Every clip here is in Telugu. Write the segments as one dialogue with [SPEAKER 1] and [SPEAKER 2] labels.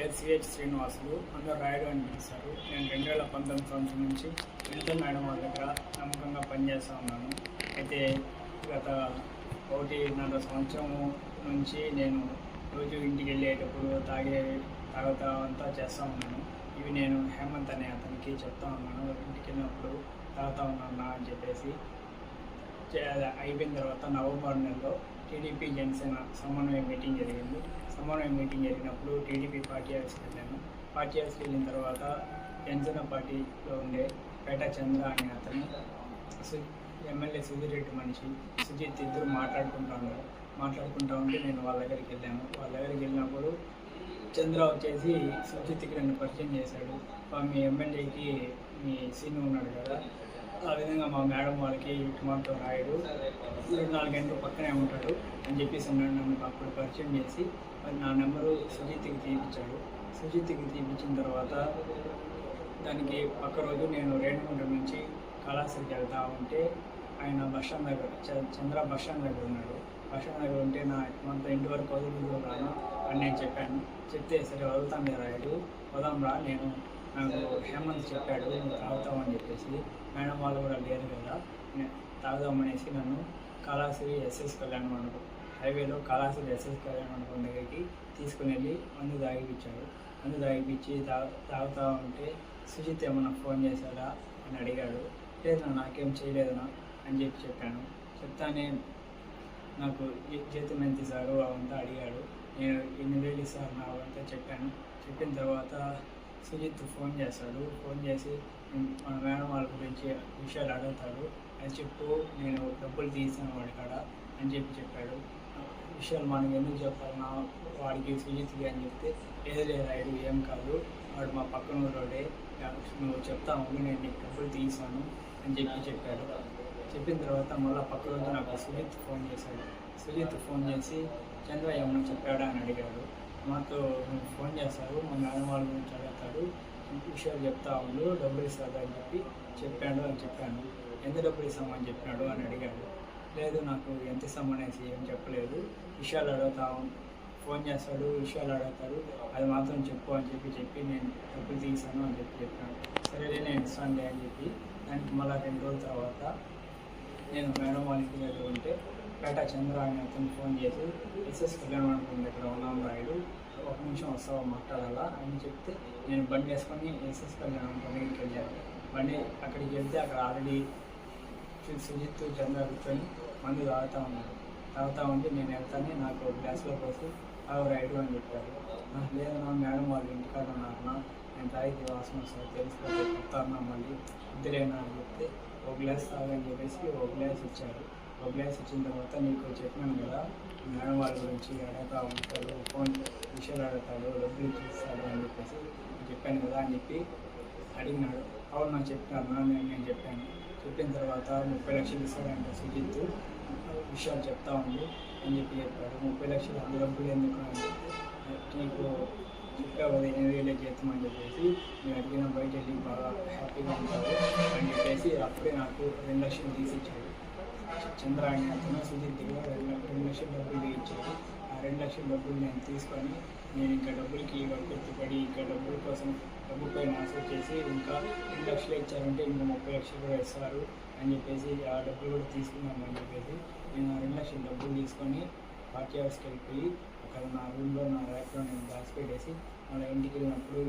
[SPEAKER 1] పేరు సిహెచ్ శ్రీనివాసులు, అందరూ రాయుడు అని పిలుస్తారు. నేను 2019 సంవత్సరం నుంచి వినిత మేడం వాళ్ళ దగ్గర నమ్మకంగా పనిచేస్తూ ఉన్నాను. అయితే గత 1.5 సంవత్సరం నుంచి నేను రోజు ఇంటికి వెళ్ళేటప్పుడు తాగుతా అంతా చేస్తూ ఉన్నాను. ఇవి నేను హేమంత్ అనే అతనికి చెప్తా ఉన్నాను, ఇంటికి వెళ్ళినప్పుడు తాగుతా ఉన్నాను అని చెప్పేసి. అయిపోయిన తర్వాత నవంబర్ నెలలో టీడీపీ జనసేన సమన్వయ మీటింగ్ జరిగింది. సమన్వయ మీటింగ్ జరిగినప్పుడు టీడీపీ పార్టీ ఆఫీస్కి వెళ్ళాను. పార్టీ ఆఫీస్కి వెళ్ళిన తర్వాత జనసేన పార్టీలో ఉండే పేట చంద్ర అనే అతను, ఎమ్మెల్యే సుధీర్ రెడ్డి మనిషి సుజిత్ ఇద్దరు మాట్లాడుకుంటా ఉంటే నేను వాళ్ళ దగ్గరికి వెళ్ళాను. వాళ్ళ దగ్గరికి వెళ్ళినప్పుడు చంద్ర వచ్చేసి సుజిత్కి నన్ను పరిచయం చేశాడు. మీ ఎమ్మెల్యేకి మీ సీన్ ఉన్నాడు కదా, ఆ విధంగా మా మేడం వాళ్ళకి మాతో రాయుడు 24 గంటలు పక్కనే ఉంటాడు అని చెప్పేసి నన్ను అప్పుడు పరిచయం చేసి నా నెంబరు సుజిత్కి తీపించాడు. సుజిత్కి తీపించిన తర్వాత దానికి పక్క రోజు నేను రేణుగుంట నుంచి కళాశాలకు వెళ్తా ఉంటే ఆయన బస్టాండ్ దగ్గర చంద్ర బస్టాండ్ దగ్గర ఉన్నాడు. బస్టాండ్ దగ్గర ఉంటే మనతో ఇంటి వరకు వదులుతున్నాను అని నేను చెప్పాను. చెప్తే సరే వదులుతాను రాయుడు, వదాం రా, నాకు హేమంత్ చెప్పాడు నువ్వు తాగుతామని చెప్పేసి. మేడం వాళ్ళు కూడా లేరు కదా, తాగుదామనేసి నన్ను కాళాశ్రీ ఎస్ఎస్ కళ్యాణ మండపం హైవేలో కాళాశ్రీ ఎస్ఎస్ కళ్యాణ మండపం దగ్గరికి తీసుకుని వెళ్ళి మందు తాగిపించాడు. మందు తాగిపించి తాగుతా ఉంటే సుజిత్ ఏమన్నా ఫోన్ చేశాడా అని అడిగాడు. లేదు నాకేం చేయలేదనా అని చెప్పాను. చెప్తానే నాకు జీతం ఎంత ఇస్తారు అవంతా అడిగాడు. నేను 8,000 ఇస్తాను నా అవంతా చెప్పాను. చెప్పిన తర్వాత సుజిత్ ఫోన్ చేస్తాడు. ఫోన్ చేసి మన మేడం వాళ్ళ గురించి విషయాలు అడుగుతాడు. అది చెప్పు, నేను డబ్బులు తీసాను వాడి కాడ అని చెప్పాడు. విషయాలు మనకి ఎందుకు చెప్పాలన్నా వాడికి సుజిత్కి అని చెప్తే, లేదు రాయుడు ఏం కాదు, వాడు మా పక్కన ఊరోడే, నువ్వు చెప్తా ఉండి నేను నీకు డబ్బులు తీసాను అని చెప్పాడు. చెప్పిన తర్వాత మళ్ళీ పక్క రోజు నాకు సుజిత్ ఫోన్ చేశాడు. సుజిత్ ఫోన్ చేసి చంద్ర ఏమన్నా చెప్పాడా అని అడిగాడు. మాతో నువ్వు ఫోన్ చేస్తారు, మా మేడం వాళ్ళ గురించి అడుగుతాడు, విషయాలు చెప్తా ఉండు, డబ్బులు ఇస్తాడు అని చెప్పాను. ఎంత డబ్బులు ఇస్తామని చెప్పినాడు అని అడిగాడు. లేదు నాకు ఎంత ఇస్తామనేసి ఏం చెప్పలేదు, విషయాలు ఫోన్ చేస్తాడు, విషయాలు అడుగుతాడు, అది మాత్రం చెప్పు అని చెప్పి నేను డబ్బులు తీసాను అని చెప్పాను. సరే నేను ఇస్తానులే అని చెప్పి దానికి మళ్ళీ 2 రోజుల తర్వాత నేను మేడం వాళ్ళ ఇంటి దగ్గర ఉంటే పేట చంద్ర అని అతను ఫోన్ చేసి ఎస్ఎస్ కళ్యాణ మండపం దగ్గర ఉన్నాం రాయుడు, 1 నిమిషం వస్తావా మాట్లాడాలా అని చెప్తే నేను బండి వేసుకొని ఎస్ఎస్ కళ్యాణ మండపం దగ్గరికి వెళ్ళాను. బండి అక్కడికి వెళ్తే అక్కడ ఆల్రెడీ సుజిత్ చంద్ర కూర్చొని మందు తాగుతూ ఉంటే నేను వెళ్తాను, నాకు గ్లాస్లో పోసి రాయుడు అని చెప్పారు. లేదు నా మేడం వాళ్ళు ఇంటికాడ ఉన్నారన్నా, నేను తాగితే వాసన వస్తుంది తెలిసిపోతే చెప్తాను మళ్ళీ ఇద్దరేనా అని చెప్తే 1 గ్లాస్ తాగని చెప్పేసి 1 గ్లాస్ ఇచ్చారు. 1 గ్లాస్ ఇచ్చిన తర్వాత నీకు చెప్పినాను కదా మేడం వాళ్ళ గురించి అడుగుతా ఉంటాడు, ఫోన్ విషయాలు అడుగుతాడు, డబ్బులు ఇచ్చిస్తాడు అని చెప్పేసి చెప్పాను కదా అని చెప్పి అడిగినాడు. అవును నాకు చెప్పాను నేను చెప్పాను. చెప్పిన తర్వాత 30 లక్షలు ఇస్తాడంటే సుజిత్, విషయాలు చెప్తా ఉంది అని చెప్పాడు. 30 లక్షలు అంత డబ్బులు ఎందుకు అని నీకు చెప్పావు కదా 8,000 జీతం అని చెప్పేసి నేను అడిగిన బయట వెళ్ళి బాగా హ్యాపీగా ఉంటాడు అని చెప్పేసి అప్పుడే నాకు 2 లక్షలు తీసి ఇచ్చాడు. చంద్ర అని అతను సుజిత్ దగ్గర 2 లక్షల డబ్బులు ఇచ్చాడు. ఆ 2 లక్షల డబ్బులు నేను తీసుకొని నేను ఇంకా డబ్బులకి ఎత్తుపడి ఇంకా డబ్బుల కోసం డబ్బుపై ఆశ చేసి ఇంకా 2 లక్షలు ఇచ్చారంటే ఇంకా 30 లక్షలు కూడా ఇస్తారు అని చెప్పేసి ఆ డబ్బులు కూడా తీసుకున్నామని చెప్పేసి నేను ఆ 2 లక్షల డబ్బులు తీసుకొని పార్టీ ఆఫీస్కి వెళ్ళిపోయి అక్కడ నా రూమ్లో నా ర్యాక్లో నేను దాచిపెట్టేసి మళ్ళీ ఇంటికి వెళ్ళినప్పుడు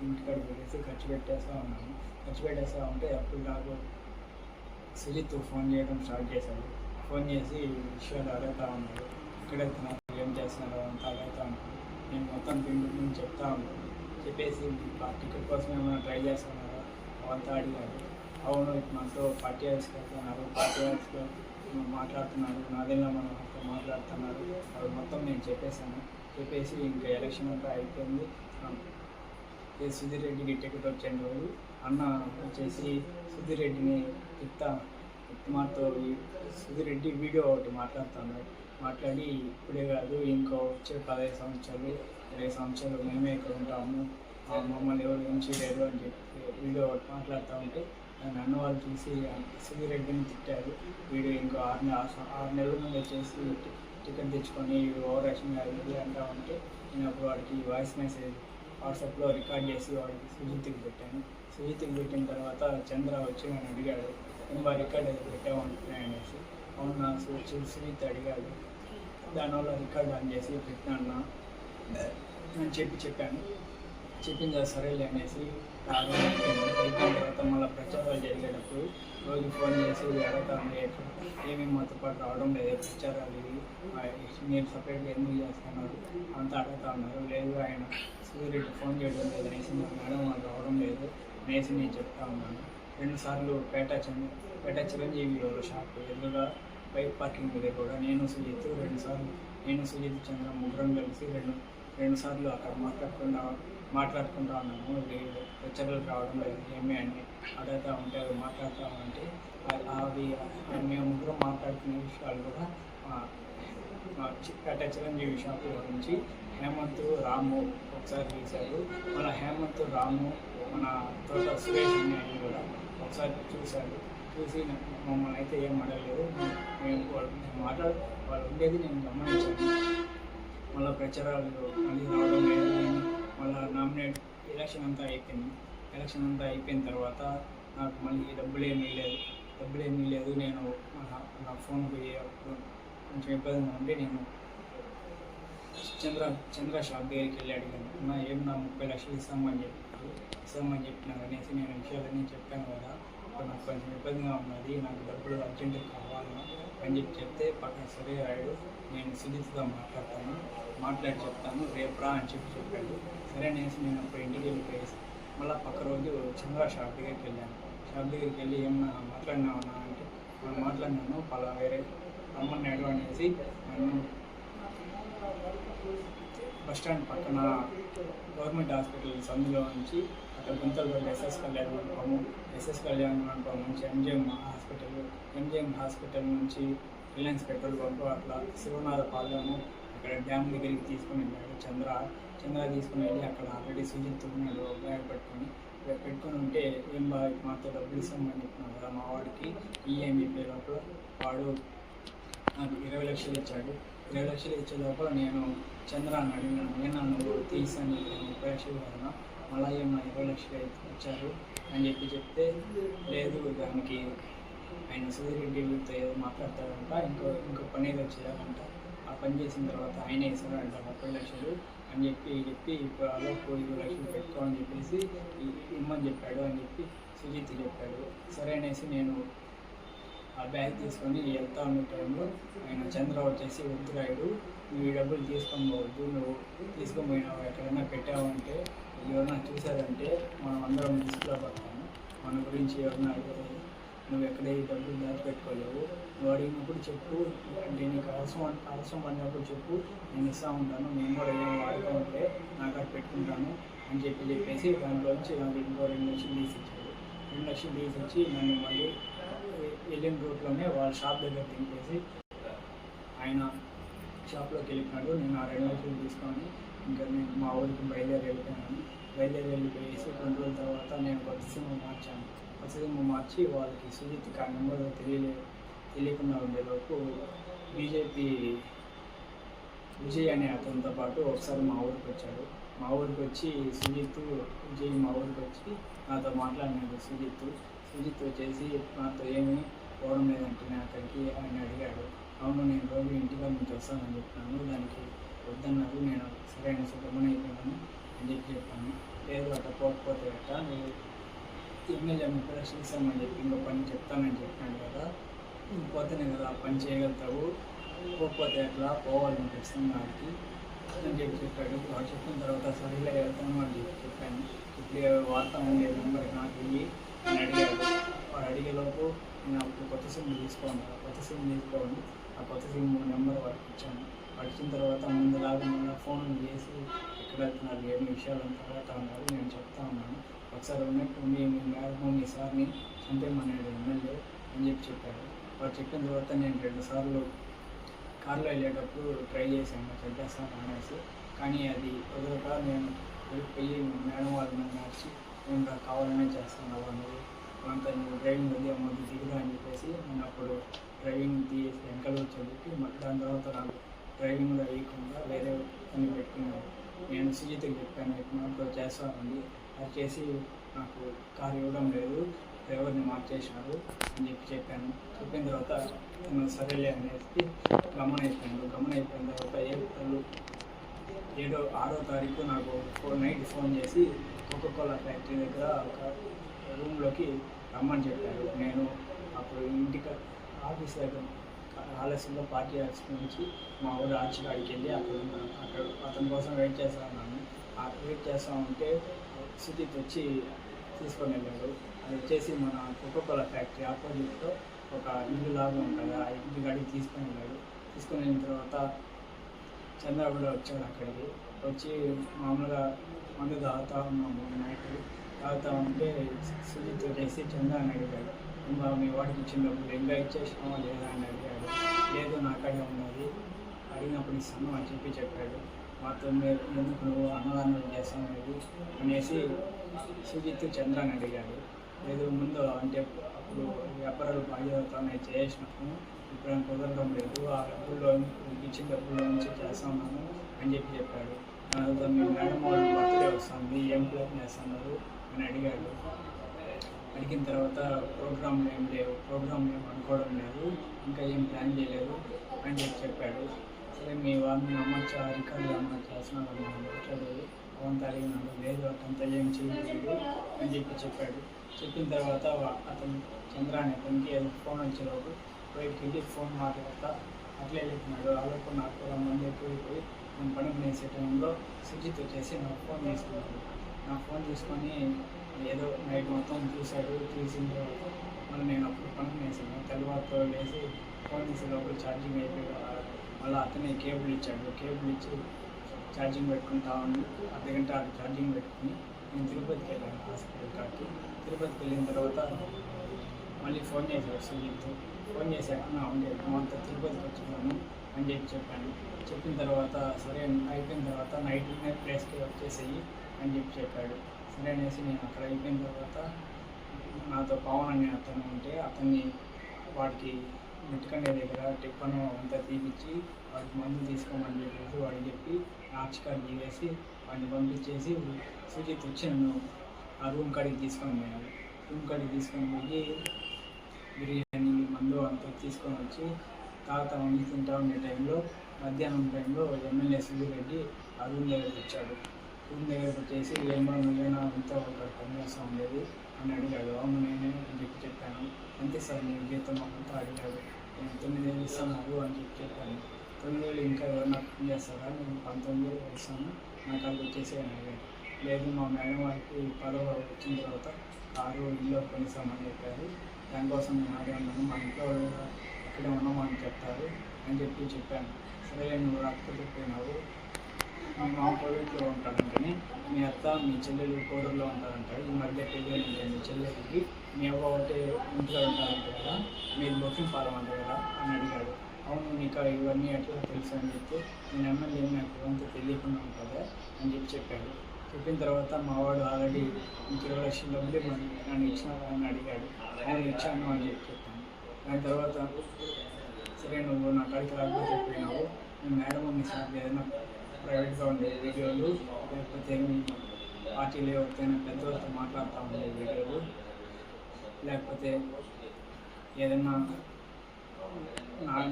[SPEAKER 1] ఇంటికాడికి పెట్టేసి ఖర్చు పెట్టేస్తా ఉంటే అప్పుడు నాకు సుజిత్ ఫోన్ చేయడం స్టార్ట్ చేశాడు. ఫోన్ చేసి విషయాలు అడుగుతూ ఉన్నాడు, ఇక్కడే నాకు ఏం చేస్తున్నారో అంతా అడుగుతూ ఉన్నాడు. నేను మొత్తం పిండి చెప్తా ఉన్నాను. చెప్పేసి టికెట్ కోసం ఏమైనా ట్రై చేస్తున్నారో అవంతా అడిగాడు. అవును మనతో పార్టీ ఆఫీస్కి వెళ్తున్నారు, పార్టీ ఆఫీస్లో మాట్లాడుతున్నారు, నాదేళ్ళ మనం మాట్లాడుతున్నారు, అవి మొత్తం నేను చెప్పేసి ఇంకా ఎలక్షన్ అంతా అయిపోయింది. సుధీర్ రెడ్డికి టికెట్ వచ్చిన రోజు అన్న వచ్చేసి సుధీర్ రెడ్డిని మాతో సుధీర్ రెడ్డి వీడియో ఒకటి మాట్లాడి ఇప్పుడే కాదు ఇంకో వచ్చే 15 సంవత్సరాలు 20 సంవత్సరాలు మేమే ఇక్కడ ఉంటాము, మమ్మల్ని ఎవరు ఉంచలేరు అని చెప్పి వీడియో ఒకటి మాట్లాడుతూ ఉంటే నన్ను వాళ్ళు చూసి సుధీర్ రెడ్డిని తిట్టారు. వీడు ఇంకో 6 నెలల ముందు వచ్చేసి టికెట్ తెచ్చుకొని ఓవర్ యాక్షన్ అయింది అంటా ఉంటే నేను అప్పుడు వాడికి వాయిస్ మెసేజ్ వాట్సాప్లో రికార్డ్ చేసి వాడికి సుజిత్కి పెట్టాను. సుజిత్కి పెట్టిన తర్వాత చంద్ర వచ్చి నన్ను అడిగాడు, ఇంకా రికార్డ్ అది పెట్టామంటున్నా అనేసి. అవునా సుజిత్ అడిగాడు, దానివల్ల రికార్డ్ ఆన్ చేసి పెట్టినా అని చెప్పాను. చెప్పింది సరేలే అనేసి అయిపోయిన తర్వాత మళ్ళీ ప్రచారాలు జరిగేటప్పుడు రోజు ఫోన్ చేసి అడగతాను, ఏమేమి మాతో పాటు రావడం లేదు ప్రచారాలు ఇవి మీరు సపరేట్గా ఎందుకు చేస్తున్నారు అంతా అడుగుతా ఉన్నారు. లేదు ఆయన సూర్యుడు ఫోన్ చేయడం లేదు అనేసి మేడం వాళ్ళు రావడం లేదు అనేసి నేను చెప్తా ఉన్నాను. 2 సార్లు పేట చిరంజీవి వాళ్ళ షాప్ ఎదురుగా బైక్ పార్కింగ్ మీద కూడా నేను సుజిత్ 2 సార్లు చంద్ర ముగ్గురం కలిసి రెండు సార్లు అక్కడ మాట్లాడుకుంటా ఉన్నాము. లెక్చర్లకు రావడం లేదు ఏమి అని అడుగుతూ ఉంటే అవి మాట్లాడుతూ ఉంటే అవి మేము ముగ్గురం మాట్లాడుకునే విషయాలు కూడా పేట చిరంజీవి షాప్ నుంచి హేమంత్ రాము ఒకసారి చూశారు. మన హేమంత్ రాము మన తోట సురేష్ అనే కూడా ఒకసారి చూశారు. చూసి మమ్మల్ని అయితే ఏం అడగలేదు. మేము వాళ్ళు ఉండేది నేను గమనించాను. మళ్ళీ ప్రచారాలు మళ్ళీ రావడం లేదు. మళ్ళీ ఎలక్షన్ అంతా అయిపోయిన తర్వాత నాకు మళ్ళీ డబ్బులు ఏమీ లేదు. నేను నా ఫోన్కి కొంచెం ఇబ్బందిగా ఉండి నేను చంద్ర షాప్ దగ్గరికి వెళ్ళి అడిగాను, నా 30 లక్షలు ఇస్తామని చెప్పినారు అనేసి నేను విషయాలన్నీ చెప్పాను కదా. నాకు కొంచెం ఇబ్బందిగా ఉన్నది, నాకు డబ్బులు అర్జెంటుగా కావాలి అని చెప్తే పక్కన సరే రాయుడు నేను సుజిత్తో మాట్లాడి చెప్తాను రేపు రా అని చెప్పాడు. సరే అనేసి నేను అప్పుడు ఇంటికి వెళ్ళిపోయేసి మళ్ళీ పక్క రోజు చంద్ర షాప్ దగ్గరికి వెళ్ళి ఏమన్నా మాట్లాడినావునా అంటే మాట్లాడినాను పలా వేరే రమ్మన్నాడు అనేసి నన్ను బస్టాండ్ పక్కన గవర్నమెంట్ హాస్పిటల్ సందులో నుంచి అక్కడ గుంతలపల్లి ఎస్ఎస్ కళ్యాణ మండపం నుంచి ఎంజిఎం హాస్పిటల్ నుంచి రిలయన్స్ పెట్రోల్ బంక్ అట్లా శివనాథపాలెము అక్కడ డ్యామ్ దగ్గరికి తీసుకుని వెళ్ళాడు చంద్ర తీసుకుని వెళ్ళి అక్కడ ఆల్రెడీ సుజిత్ ఉన్నాడు బ్యాగ్ పెట్టుకొని ఉంటే ఏం బాగా మాతో డబ్బులు ఇస్తామని చెప్పినాను కదా మా వాడికి ఈఎంఐ పే లోపల వాడు నాకు 20 లక్షలు ఇచ్చాడు. 20 లక్షలు ఇచ్చే లోపల నేను చంద్రాన్ని అడిగినాను, నేను నువ్వు తీసాను 30 లక్షలు కదా మళ్ళీ ఏమన్నా 20 లక్షలు ఇచ్చారు అని చెప్తే లేదు దానికి ఆయన సూర్యరెడ్డితో ఏదో మాట్లాడతాడంట, ఇంకో పని ఏదో చేయాలంట, ఆ పని చేసిన తర్వాత ఆయన వేసాడంట 30 లక్షలు అని చెప్పి ఇప్పుడు అలా 20 లక్షలు పెట్టుకోమని చెప్పేసి ఇమ్మని చెప్పాడు అని చెప్పి సుజిత్ చెప్పాడు. సరే అనేసి నేను ఆ బ్యాగ్ తీసుకొని వెళ్తా ఉన్న టైంలో ఆయన చంద్ర వచ్చేసి వద్దు రాయుడు నువ్వు ఈ డబ్బులు తీసుకొని పోవద్దు, నువ్వు తీసుకొని పోయినావు ఎక్కడైనా పెట్టావంటే ఎవరన్నా చూసారంటే మనం అందరం లిస్టులో పడతాము, మన గురించి ఎవరన్నా నువ్వు ఎక్కడ ఈ డబ్బులు దాచిపెట్టుకోలేవు, నువ్వు అడిగినప్పుడు చెప్పు, అంటే నీకు అవసరం పడినప్పుడు చెప్పు, నేను ఇస్తూ ఉంటాను, నేను కూడా ఏం వాడుకుంటే నాకు అది పెట్టుకుంటాను అని చెప్పేసి దాంట్లోంచి నాకు ఇంకో 2 లక్షలు తీసిచ్చాడు. 2 లక్షలు తీసిచ్చి నన్ను మళ్ళీ వెళ్ళిన రూట్లోనే వాళ్ళ షాప్ దగ్గర దింపేసి ఆయన షాప్లోకి వెళ్ళిపోయాడు. నేను ఆ 2 లక్షలు తీసుకొని ఇంకా నేను మా ఊరికి బయలుదేరి వెళ్ళిపోయేసి 2 రోజుల తర్వాత నేను కొత్త సిమ్ మార్చి వాళ్ళకి సుజిత్కి ఆ నెంబర్ తెలియకుండా ఉండేలోపు బీజేపీ విజయ్ అనే అతనితో పాటు ఒకసారి మా ఊరికి వచ్చాడు. మా ఊరికి వచ్చి విజయ్ మా ఊరికి వచ్చి నాతో మాట్లాడినాడు. సుజిత్ వచ్చేసి నాతో ఏమీ పోవడం లేదంటే అక్కడికి ఆయన అడిగాడు. అవును నేను రోజు ఇంటిగా నుంచి వస్తానని చెప్పినాను, దానికి వద్దన్నారు, నేను సరైన సుఖమని అయిపోయినాను అని చెప్పాను. లేదు అట్లా పోకపోతే అట్ట నేను ఎమ్మెల్యే 30 లక్షలు ఇస్తామని చెప్పి ఇంకో పని చెప్తానని చెప్పినాడు కదా, పోతేనే కదా ఆ పని చేయగలుగుతావు, పోకపోతే అట్లా పోవాలని ఖచ్చితంగా వాడికి అని చెప్పాడు. వాడు చెప్పిన తర్వాత సరిగ్గా వెళ్తాను అని చెప్పాను. ఇప్పుడు వార్త ఉండే నెంబర్ నాకు వెళ్ళి అని అడిగాడు. వాడు అడిగేలోపు నేను అప్పుడు కొత్త సిమ్ తీసుకోండి ఆ కొత్త సిమ్ నెంబర్ వాడికి ఇచ్చాను. వాడు ఇచ్చిన తర్వాత ముందులాగా మళ్ళీ ఫోన్ చేసి ఎక్కడ వెళ్తున్నారు ఏమి విషయాలు తర్వాత ఉన్నారు నేను చెప్తా ఉన్నాను. ఒకసారి ఉన్నట్టు మీ మేడం మీ సార్ని చంపేమన్నాడు ఎమ్మెల్యే అని చెప్పాడు. వాడు చెప్పిన తర్వాత నేను 2 సార్లు కార్లో వెళ్ళేటప్పుడు ట్రై చేశాను చంపేస్తాను అనేసి, కానీ అది కుదరక నేను వెళ్ళిపోయి మేడం వాళ్ళని మార్చి నేను కావాలనే చేస్తాను నువ్వు అంత నువ్వు డ్రైవింగ్ అది అమ్మది దిగుదా అని చెప్పేసి నేను అప్పుడు డ్రైవింగ్ వెనకాల చదివి దాని తర్వాత నాకు డ్రైవింగ్లో వేయకుండా వేరే పని పెట్టుకున్నాను. నేను సుజిత్కి చెప్పాను, నాకు చేస్తానండి, అది చేసి నాకు కారు ఇవ్వడం లేదు, డ్రైవర్ని మార్చేసినారు అని చెప్పాను. చెప్పిన తర్వాత సరేలే అనేసి గమనైపోయిన తర్వాత ఏప్రిల్ 6వ తారీఖు నాకు నైట్ ఫోన్ చేసి కోకోకోలా ఫ్యాక్టరీ దగ్గర ఒక రూమ్లోకి రమ్మని చెప్పారు. నేను అప్పుడు ఇంటికి ఆఫీస్ దగ్గర ఆలస్యంలో పార్టీ ఆఫీస్ నుంచి మా ఊరు ఆర్చికాడికి వెళ్ళి అక్కడ అతని కోసం వెయిట్ చేస్తూ ఉన్నాను. వెయిట్ చేస్తూ ఉంటే సుజిత్ వచ్చి తీసుకొని వెళ్ళాడు. అది వచ్చేసి మన కోకోకోలా ఫ్యాక్టరీ ఆపోజిట్లో ఒక ఇల్లు లాగా ఉంటుంది, ఆ ఇంటి కాడికి తీసుకొని వెళ్ళాడు. తీసుకొని వెళ్ళిన తర్వాత చంద్ర కూడా వచ్చాడు. అక్కడికి వచ్చి మామూలుగా మందు తాగుతూ ఉన్నాము. నైట్ తాగుతూ ఉంటే సుజిత్ వచ్చేసి చంద్ర అని అడిగాడు, ఇంకా మీ వాడికి ఇచ్చిన డబ్బులు ఇంకా ఇచ్చేసినావా లేదా అని అడిగాడు. లేదు నాకడే ఉన్నది, అడిగినప్పుడు ఇస్తాను అని చెప్పాడు. మాతో ఎందుకు నువ్వు అన్నదానం చేస్తాను అనేసి సుజిత్ చంద్ర అని అడిగాడు. లేదు ముందు అంటే అప్పుడు వ్యాపారాలు బాగా చేసినాము, ఇప్పుడు కుదరడం లేదు, ఆ డబ్బుల్లో ఇచ్చిన డబ్బుల్లో నుంచి చేస్తున్నాను అని చెప్పాడు. మీ మేడం వాళ్ళు బర్త్డే వస్తుంది, ఏం ప్లాన్ చేస్తున్నారు అని అడిగాడు. అడిగిన తర్వాత ప్రోగ్రామ్ ఏం అనుకోవడం లేదు, ఇంకా ఏం ప్లాన్ చేయలేదు అని చెప్పాడు. సరే మీ వాళ్ళని అమ్మచ్చా రికార్డులు అమ్మ చేస్తున్నాను మాట్లాడేది అవంతా అడిగినాడు. లేదు అతంతా ఏం చేయలేదు అని చెప్పాడు. చెప్పిన తర్వాత అతను చంద్ర అనే అతనికి ఫోన్ వచ్చేలోపు బయటికి వెళ్ళి ఫోన్ మాట్లాడతా అట్లే వెళ్ళిపోయినాడు. అలాగే నాకు మంది ఎక్కువైపోయి నేను పనులు వేసే టైంలో సుజిత్ వచ్చేసి నాకు ఫోన్ తీసుకున్నాడు. నా ఫోన్ తీసుకొని ఏదో నైట్ మొత్తం చూశాడు. చూసిన తర్వాత మళ్ళీ నేను అప్పుడు పనులు వేసాను. తెల్లవారుతో వేసి ఫోన్ తీసేటప్పుడు ఛార్జింగ్ అయిపోయి మళ్ళీ అతనే కేబుల్ ఇచ్చాడు. కేబుల్ ఇచ్చి ఛార్జింగ్ పెట్టుకుంటా ఉండి అర్ధగంట ఛార్జింగ్ పెట్టుకుని నేను తిరుపతికి వెళ్ళాను. హాస్పిటల్ కాడికి తిరుపతికి వెళ్ళిన తర్వాత మళ్ళీ ఫోన్ చేశాడు సుజిత్. ఫోన్ చేశాక అంతా తిరుపతికి వచ్చాను అని చెప్పాను. చెప్పిన తర్వాత సరే అయిపోయిన తర్వాత నైట్ ప్లేస్కి వచ్చేసేయి అని చెప్పాడు. సరే అనేసి నేను అక్కడ అయిపోయిన తర్వాత నాతో పవన్ అనే అతను ఉంటే అతన్ని వాడికి మెట్టుకండే దగ్గర టిప్పను అంతా తీపిచ్చి వాడికి మందు తీసుకోమని చెప్పేసి వాడికి చెప్పి ఆర్చికారు తీసేసి వాడిని పంపించేసి సుజిత్ వచ్చి నన్ను ఆ రూమ్ కాడికి తీసుకొని పోయాడు. రూమ్ కాడికి తీసుకొని పోయి బిర్యానీ మందు అంతా తీసుకొని వచ్చి తాగుతా ఉండి తింటా ఉండే టైంలో మధ్యాహ్నం టైంలో ఎమ్మెల్యే సుబ్బిరెడ్డి ఆ రూమ్ దగ్గరికి వచ్చాడు. రూమ్ దగ్గరికి వచ్చేసి నువ్వేనా అంతా ఒక పనిచేస్తూ ఉండేది అని అడిగాడు. అవును నేనే అని చెప్పాను. అంతే సార్ నేను జీతం అంతా అడిగాడు. నేను 9,000 ఇస్తున్నారు అని చెప్పాను. 9,000 ఇంకా ఎవరు నాకు పని చేస్తారా, నేను 19,000 ఇస్తాను, నాకు అది వచ్చేసి అని అడిగాడు. లేదు మా మేడం వారికి 10వ వచ్చిన తర్వాత కారు ఇల్లు కొనిస్తామని చెప్పారు, దానికోసం నేను ఆడే ఉన్నాను, మా ఇంట్లో అక్కడే ఉన్నామని చెప్తారు అని చెప్పాను. సరే నువ్వు రాకపోతే పోయినావు, మా కోవిడ్లో ఉంటాడంటే మీ అత్త మీ చెల్లెలు కోడూరులో ఉంటారంట, ఈ మధ్య పెళ్ళి మీ చెల్లెలకి మీ అవ్వ ఒకటే ఇంట్లో ఉంటారంట కదా, మీరు బొక్కింగ్ పాలం అంటారు కదా అని అడిగాడు. అవును నీకు ఇవన్నీ ఎట్లా తెలుసు అని చెప్తే నేను ఎమ్మెల్యే నాకు ఇవంతా తెలియకుండా ఉంటుందా అని చెప్పాడు. చెప్పిన తర్వాత మా వాడు ఆల్రెడీ 20 లక్షల డబ్బులు మరి నన్ను ఇచ్చినావా అని అడిగాడు. అవును ఇచ్చాను అని చెప్పాను. దాని తర్వాత సరే నువ్వు నా కాడికి రాకపోతే పోయినావు, నేను మేడం మీ సార్ ఏదైనా ప్రైవేట్గా ఉండే వీడియోలు లేకపోతే మీ పార్టీలో ఎవరికైనా పెద్దవాళ్ళతో మాట్లాడుతూ ఉండే వీడియోలు లేకపోతే ఏదైనా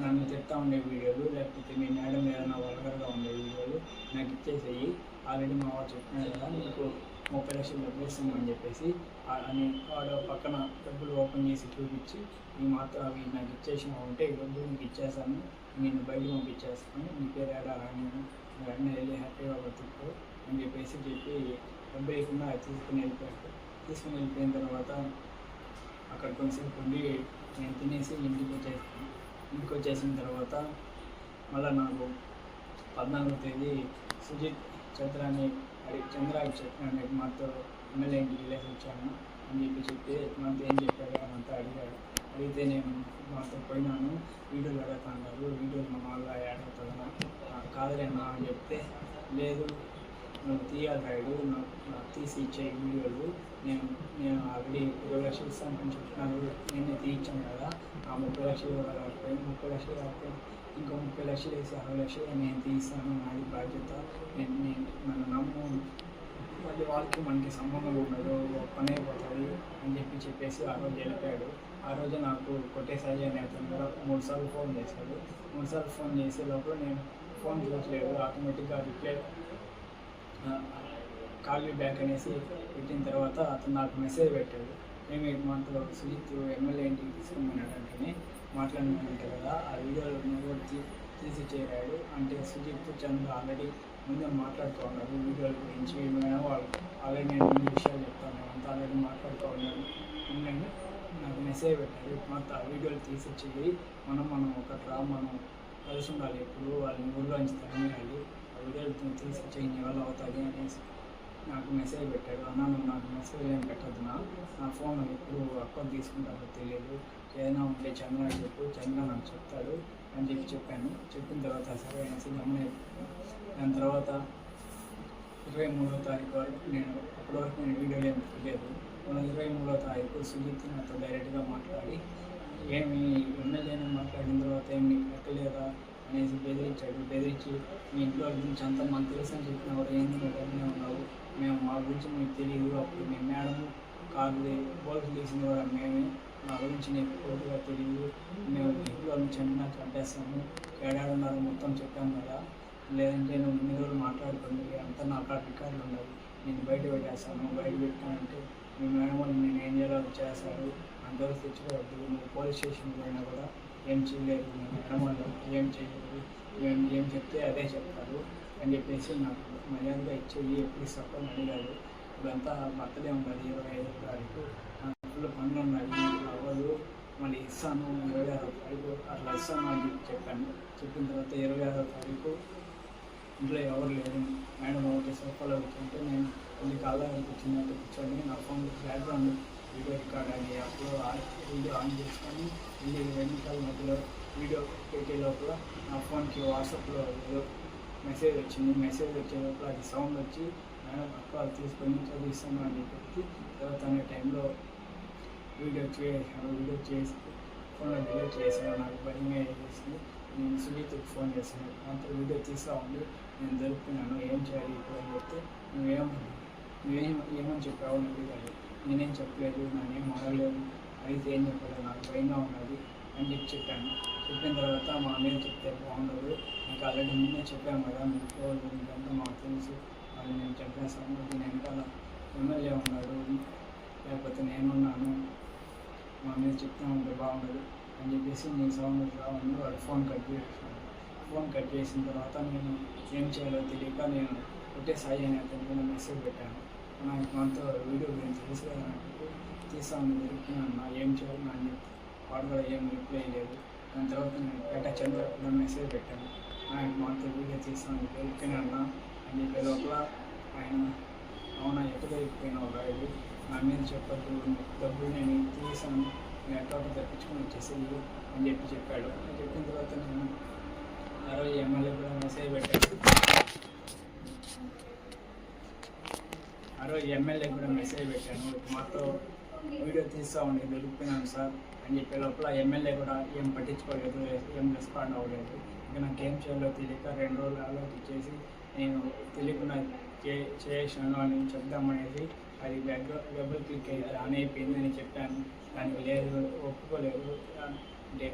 [SPEAKER 1] నన్ను చెప్తా ఉండే వీడియోలు లేకపోతే మీ మేడం ఏదైనా వల్గర్గా ఉండే వీడియోలు నాకు ఇచ్చేసేయి, ఆల్రెడీ మా వాడు చెప్పినాడు కదా నీకు 30 లక్షలు డబ్బులు ఇస్తామని చెప్పేసి అని వాడు పక్కన డబ్బులు ఓపెన్ చేసి చూపించి ఈ మాత్రం అవి నాకు ఇచ్చేసినా ఉంటే ఈ డబ్బులు నీకు ఇచ్చేసాను, నేను బయటకు పంపించేస్తాను, నీ పేరు ఏడా నేను వెంటనే వెళ్ళి హ్యాపీగా బతుకు అని చెప్పి డబ్బు లేకుండా తీసుకుని వెళ్ళిపోయాడు. తీసుకుని వెళ్ళిపోయిన తర్వాత అక్కడ కొంచెంసేపు ఉండి నేను తినేసి ఇంటికి వచ్చేసిన తర్వాత మళ్ళీ నాకు 14వ తేదీ సుజిత్ చంద్రాకి చెప్పినాను, మాతో ఎమ్మెల్యే ఇంటికి వెళ్ళేసి వచ్చాను అని చెప్పి మాతో ఏం చెప్పాడు అని అంతా అడిగాడు. అడిగితే నేను మాతో పోయినాను, వీడియోలు అడుగుతున్నారు, వీడియోలు మన వల్ల యాడ్ అవుతుందా కాదులేనా అని చెప్తే లేదు నువ్వు తీయాలి రాయుడు, నాకు తీసి ఇచ్చే వీడియోలు నేను ఆల్రెడీ 20 లక్షలు ఇస్తాను అని చెప్తున్నాను, నేనే తీయించాను కదా, ఆ 30 లక్షలు 30 లక్షలు కాకపోతే ఇంకో 30 లక్షలు వేసి 60 లక్షలు నేను తీస్తాను, నాది బాధ్యత, నేను నన్ను నమ్ము, మళ్ళీ వాళ్ళకి మనకి సంబంధం ఉండదు, పని అయిపోతుంది అని చెప్పేసి ఆ రోజు వెళ్ళిపోయాడు. ఆ రోజు నాకు కొట్టేసాయి అనే అతను కూడా 3 సార్లు ఫోన్ చేశాడు. 3 సార్లు ఫోన్ చేసే లోపల నేను ఫోన్ చూడలేదు, ఆటోమేటిక్గా రిప్లై కాల్ యూ బ్యాక్ అనేసి పెట్టిన తర్వాత అతను నాకు మెసేజ్ పెట్టాడు. మేము మాటలో సుజిత్ ఎమ్మెల్యే ఇంటికి తీసుకున్నాడు అంటే మాట్లాడినానంటే కదా, ఆ వీడియోలో కూడా తీసి చేరాడు. అంటే సుజిత్ చంద్ర ఆల్రెడీ ముందే మాట్లాడుతూ ఉన్నారు వీడియోల గురించి, మేడం వాళ్ళు ఆల్రెడీ నేను ముందు విషయాలు చెప్తాను, అంతా ఆల్రెడీ మాట్లాడుతూ ఉన్నాను. ఎందుకంటే నాకు మెసేజ్ పెట్టారు, మొత్తం ఆ వీడియోలు తీసి చేయి, మనం మనం కలిసి ఉండాలి, ఎప్పుడు వాళ్ళని ఊళ్ళోంచి తరమేయాలి, ఆ వీడియోలు తీసి చేయి, నీ వల్ల అవుతుంది అనేసి నాకు మెసేజ్ పెట్టాడు. అన్న నువ్వు నాకు మెసేజ్ ఏం పెట్టద్దు, నా ఫోన్ ఎప్పుడు అకౌంట్ తీసుకుంటారో తెలియదు, ఏదైనా ఉంటే చంద్ర చెప్పు, చంద్ర నాకు చెప్తాడు అని చెప్పాను. చెప్పిన తర్వాత సరే అనేసి గమనించాను. దాని తర్వాత 23వ తారీఖు వరకు నేను అప్పటివరకు నేను వీడియోలు ఏం తెలియదు. 23వ తారీఖు సుజిత్ నాతో డైరెక్ట్గా మాట్లాడి, ఏమి ఎమ్మెల్యేని మాట్లాడిన తర్వాత ఏమి లెక్కలేదా అనేసి బెదిరించి మీ ఇంట్లో గురించి అంతా మాకు తెలుసు అని చెప్పినవారు, ఏంటి నువ్వు ఉన్నావు, మేము మా గురించి మీకు తెలియదు, అప్పుడు మీ మేడం కారు బోల్ట్ తీసిన కూడా మేమే, మా గురించి నీకు పూర్తిగా తెలియదు, మేము ఇంట్లో నుంచి అన్నా చంపేస్తాము, ఏడాడున్నారు మొత్తం చెప్పాను కదా, లేదంటే నువ్వు ఇన్ని రోజులు మాట్లాడుతుంది అంతా నా కాడ రికార్డులు ఉన్నాయి, నేను బయట పెట్టేస్తాను, బయట పెట్టానంటే మీ మేడం వాళ్ళు నేను ఏం చేయాలో చేస్తారు, అంతవరకు తెచ్చుకోవద్దు, నువ్వు పోలీస్ స్టేషన్ పోయినా కూడా ఏం చేయలేదు, మీ మేడం వాళ్ళు ఏం చేయలేదు, మేము ఏం చెప్తే అదే చెప్తారు అని చెప్పేసి నాకు మర్యాదగా ఇచ్చేది ఎప్పుడు ఇస్తాను అడిగాడు. ఇప్పుడంతా బర్త్డే ఉన్నది 25వ తారీఖు, నాకు ఫుల్ పనులు ఉన్నాయి, అవ్వదు, మళ్ళీ ఇస్తాను 26వ తారీఖు అట్లా ఇస్తాను అని చెప్పాను. చెప్పిన తర్వాత 26వ తారీఖు ఇంట్లో ఎవరు లేరు, మేడం ఒకటి సోఫాలో కూర్చుంటే నేను కొన్ని కాలానికి కూర్చున్నట్టు కూర్చొని నా ఫోన్ బ్యాక్గ్రౌండ్ వీడియో రికార్డ్ అని అప్పుడు వీడియో ఆన్ చేసుకొని 2 నిమిషాల మధ్యలో వీడియో పెట్టే లోపల నా ఫోన్కి వాట్సాప్లో ఏదో మెసేజ్ వచ్చింది. మెసేజ్ వచ్చే లోపల అది సౌండ్ వచ్చి మేడం అక్క తీసుకొని చదివిస్తాను అని చెప్పి తర్వాత అనే టైంలో వీడియో చేసి ఫోన్లో డిలీట్ చేశాను. నాకు భయంగా చేసింది. నేను సునీతకి ఫోన్ చేశాను, అంత వీడియో తీస్తూ ఉండి నేను జరుపుకున్నాను, ఏం చేయాలి ఇప్పుడు అని చెప్తే నువ్వేమని చెప్పావు అని అడిగాడు. నేనేం చెప్పలేదు, నానేం అడగలేదు, అయితే ఏం చెప్పలేదు, నాకు భయంగా ఉన్నది అని చెప్పాను. చెప్పిన తర్వాత మా అన్నయ్య చెప్తే బాగుండదు, నాకు ఆల్రెడీ ముందే చెప్పాను కదా, మీకు ఇంకంతా మాకు తెలుసు, వాళ్ళు నేను చెప్పేస్తాను, దీని వెనకాల ఎమ్మెల్యే ఉన్నాడు లేకపోతే నేనున్నాను, మా అన్నయ్య చెప్తా ఉంటే బాగుండదు అని చెప్పేసి నేను సౌండ్ రావాలి వాడు ఫోన్ కట్ చేసాను. ఫోన్ కట్ చేసిన తర్వాత నేను ఏం చేయాలో తెలియక నేను ఒకటే సాయి అనే అతనికి మెసేజ్ పెట్టాను. నాకు మనతో వీడియో గురించి తెలుసు కదా, నాకు తీస్తాను దొరికినా ఏం చేయాలి అని చెప్పి వాడు కూడా ఏం రిప్లై లేదు. దాని తర్వాత నేను పేట చంద్ర కూడా మెసేజ్ పెట్టాను, నాకు మనతో వీడియో తీస్తాను దొరికినా అని చెప్పే లోపల ఆయన అవునా ఎక్కడ దొరికిపోయినావు రాయుడు, నా మీద చెప్పద్దు, డబ్బులు నేను తీసాను, నేను అకౌంట్ తప్పించుకొని వచ్చేసేది అని చెప్పాడు. చెప్పిన తర్వాత నేను ఆ రోజు ఎమ్మెల్యే కూడా మెసేజ్ పెట్టాను. మాతో వీడియో తీస్తూ ఉండి దొరికిపోయినాను సార్ అని చెప్పే లోపల ఎమ్మెల్యే కూడా ఏం పట్టించుకోలేదు, ఏం రెస్పాండ్ అవ్వలేదు. ఇంకా నాకు ఏం చేయాలో తెలియక 2 రోజులు ఆలోచించేసి నేను తెలియకుండా చేసాను అని చెప్దామనేది అది డబుల్ క్లిక్ అయితే ఆన్ అయిపోయిందని చెప్పాను. దానికి లేదు, ఒప్పుకోలేదు, అంటే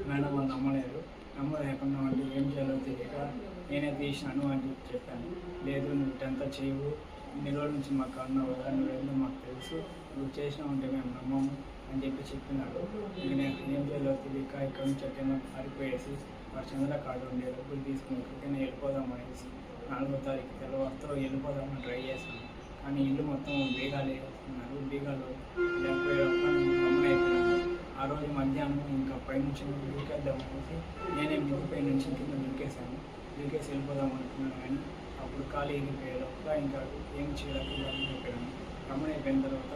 [SPEAKER 1] మేడం వాళ్ళు నమ్మలేకుండా అంటే ఏం చేయాలో తెలియక నేనే తీసినాను అని చెప్పాను. లేదు నువ్వు ఇటంతా చేయవు, ఇన్ని రోజుల నుంచి మాకు అన్నావు కదా, నువ్వేందో మాకు తెలుసు, నువ్వు చేసినావు అంటే మేము నమ్మము అని చెప్పినాడు. నేను ఏం చేయాలో తెలియక ఇక్కడ నుంచి ఎక్కడైనా పారిపోయేసి వాడు చంద్ర కార్డు ఉండే డబ్బులు తీసుకుని ఎక్కడికైనా వెళ్ళిపోదామనేసి 4వ తారీఖు తెల్లవారితో వెళ్ళిపోదామని ట్రై చేశాను. కానీ ఇల్లు మొత్తం బీగాలు వేస్తున్నారు, బీగాలు లేకపోయేటప్పుడు నేను గమనైపోయాను. ఆ రోజు మధ్యాహ్నం ఇంకా పైనుంచి దూకేద్దామనేసి నేనే మిద్దిపై నుంచి కింద దూకేశాను. దూకేసి వెళ్ళిపోదాం అనుకున్నాను, కానీ అప్పుడు ఖాళీ ఎగిరిపోయేలోపల ఇంకా ఏం చేయలేకపోయాను. గమనైపోయిన తర్వాత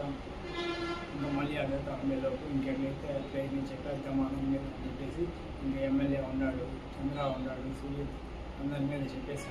[SPEAKER 1] ఇంకా మళ్ళీ అడుగుతా ఉండేలోపు ఇంకెట్లయితే అట్లయితే చెప్పేద్దాం అని చెప్పేసి ఇంకా ఎమ్మెల్యే ఉన్నాడు, చంద్ర ఉన్నాడు, సుజిత్ అందరి మీద చెప్పేసి